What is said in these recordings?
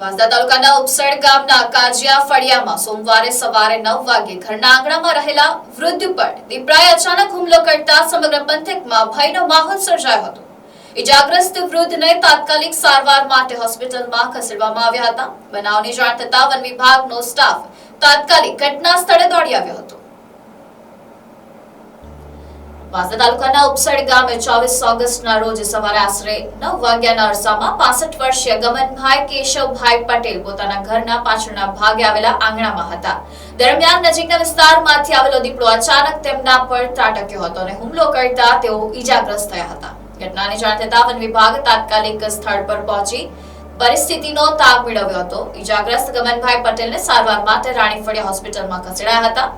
વાંસદા તાલુકાના ઉપસડ ગામના કાજિયા ફળિયામાં સોમવારે સવારે 9 વાગે ઘરના આંગણામાં રહેલા વૃદ્ધ પર દીપડાએ અચાનક હુમલો કરતા સમગ્ર પંથકમાં ભયનો માહોલ સર્જાયો હતો. ઇજાગ્રસ્ત વૃદ્ધને તાત્કાલિક સારવાર માટે હોસ્પિટલમાં ખસેડવામાં આવ્યા હતા. બનાવની જાણ થતાં વન વિભાગનો સ્ટાફ તાત્કાલિક ઘટના સ્થળે દોડી આવ્યો હતો. વાંસદા તાલુકાના ઉપસડ ગામે 24 ઓગસ્ટના રોજ સવારે આશરે 9 વાગ્યાના અરસામાં 65 વર્ષીય ગમનભાઈ કેશવભાઈ પટેલ પોતાના ઘરના પાછળના ભાગે આવેલા આંગણામાં હતા. દરમિયાન નજીકના વિસ્તારમાંથી આવેલો દીપડો અચાનક તેમના પર ત્રાટક્યો હતો અને હુમલો કરતા તેઓ ઈજાગ્રસ્ત થયા હતા. ઘટનાની જાણ થતાં વન વિભાગ તાત્કાલિક સ્થળ પર પહોંચી પરિસ્થિતિનો તાગ મેળવ્યો હતો. ઈજાગ્રસ્ત ગમનભાઈ પટેલને સારવાર માટે રાણીફળિયા હોસ્પિટલમાં ખસેડાયા હતા.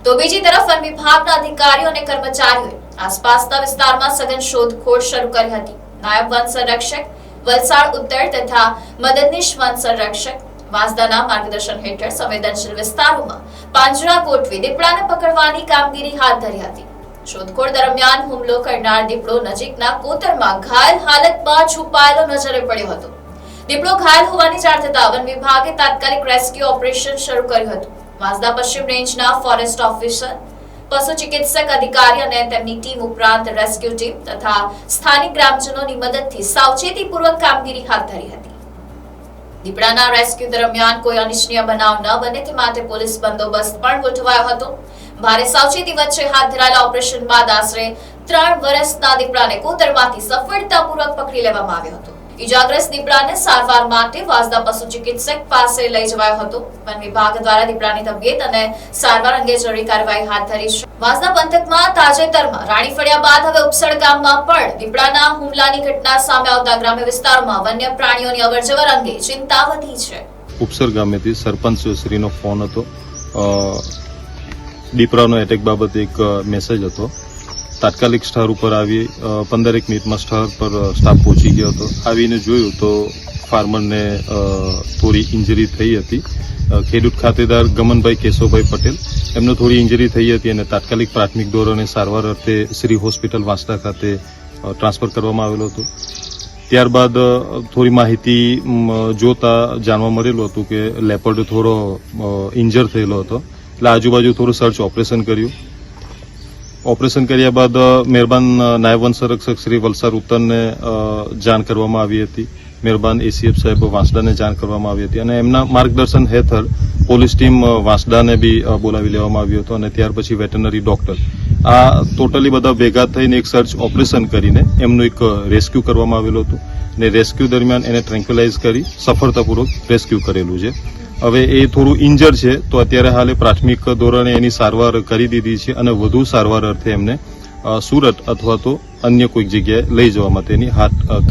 તો બીજી તરફ વન વિભાગના અધિકારીઓ અને કર્મચારીઓએ આસપાસના વિસ્તારમાં સઘન શોધખોળ શરૂ કરી હતી. નાયબ વન સંરક્ષક વલસાડ ઉત્તર તથા મદદનીશ વન સંરક્ષક વાંસદાના માર્ગદર્શન હેઠળ સંવેદનશીલ વિસ્તારોમાં પાંજરા ગોઠવી દીપડાને પકડવાની કામગીરી હાથ ધરી હતી. શોધખોળ દરમિયાન હુમલો કરનાર દીપડો નજીકના કોતરમાં ઘાયલ હાલતમાં છુપાયેલો નજરે પડ્યો હતો. દીપડો ઘાયલ હોવાની જાણ થતાં વન વિભાગે તાત્કાલિક રેસ્ક્યુ ઓપરેશન શરૂ કર્યું હતું. વાંસદા પશ્ચિમ રેન્જના ફોરેસ્ટ ઓફિસર, પશુ ચિકિત્સક અધિકારી અને તેમની ટીમ ઉપરાંત રેસ્ક્યુ ટીમ તથા સ્થાનિક ગ્રામજનોની મદદથી સાવચેતીપૂર્વક કામગીરી હાથ ધરી હતી. દીપડાના રેસ્ક્યુ દરમિયાન કોઈ અનિચ્છનીય બનાવ ન બને તે માટે પોલીસ બંદોબસ્ત પણ ગોઠવાયો હતો. ભારે સાવચેતી વચ્ચે હાથ ધરાયેલા ઓપરેશન બાદ આશરે 3 વર્ષના દીપડાને કોતરમાંથી સફળતાપૂર્વક પકડી લેવામાં આવ્યો હતો. ઇજાગ્રસ્ત દીપડાને સારવાર માટે વાંસદા પશુ ચિકિત્સક પાસે લઈ જવાયો હતો. વન વિભાગ દ્વારા દીપડાની તબિયત અને સારવાર અંગે જરૂરી કાર્યવાહી હાથ ધરી છે. વાંસદા પંથકમાં તાજેતરમાં રાણીફળિયા બાદ હવે ઉપસડ ગામમાં પણ દીપડાના હુમલાની ઘટના સામે આવતા ગ્રામ્ય વિસ્તારોમાં વન્ય પ્રાણીઓની અવરજવર અંગે ચિંતા વધી છે. ઉપસર ગામેથી સરપંચ શ્રીનો ફોન હતો. દીપડાનો એટેક બાબતે એક મેસેજ હતો. તાત્કાલિક સ્થળ ઉપર આવી 15 મિનિટમાં સ્થળ પર સ્ટાફ પહોંચી ગયો હતો. આવીને જોયું તો ફાર્મરને થોડી ઇન્જરી થઈ હતી. ખેડૂત ખાતેદાર ગમનભાઈ કેશવભાઈ પટેલ એમને થોડી ઇન્જરી થઈ હતી અને તાત્કાલિક પ્રાથમિક ધોરણે સારવાર અર્થે શ્રી હોસ્પિટલ વાંસદા ખાતે ટ્રાન્સફર કરવામાં આવેલો હતો. ત્યારબાદ થોડી માહિતી જોતા જાણવા મળેલું હતું કે લેપર્ડ થોડો ઇન્જર થયેલો હતો. એટલે આજુબાજુ થોડું સર્ચ ઓપરેશન કર્યું. ઓપરેશન કર્યા બાદ મહેરબાન નાયબ વન સંરક્ષક શ્રી વલસાડ ઉત્તરને જાણ કરવામાં આવી હતી. મહેરબાન એસીએફ સાહેબ વાંસદાને જાણ કરવામાં આવી હતી અને એમના માર્ગદર્શન હેઠળ પોલીસ ટીમ વાંસદાને બી બોલાવી લેવામાં આવ્યો હતો અને ત્યાર પછી વેટરનરી ડોક્ટર આ ટોટલી બધા ભેગા થઈને એક સર્ચ ઓપરેશન કરીને એમનું એક રેસ્ક્યુ કરવામાં આવેલું હતું અને રેસ્ક્યુ દરમિયાન એને ટ્રેન્ક્યુલાઇઝ કરી સફળતાપૂર્વક રેસ્ક્યુ કરેલું છે. હવે એ થોડું ઇન્જર છે તો અત્યારે હાલે પ્રાથમિક ધોરણે એની સારવાર કરી દીધી છે અને વધુ સારવાર અર્થે એમને સુરત અથવા તો અન્ય કોઈક જગ્યાએ લઈ જવા માટેની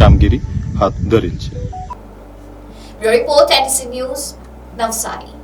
કામગીરી હાથ ધરેલ છે. Report NTC news Navsari.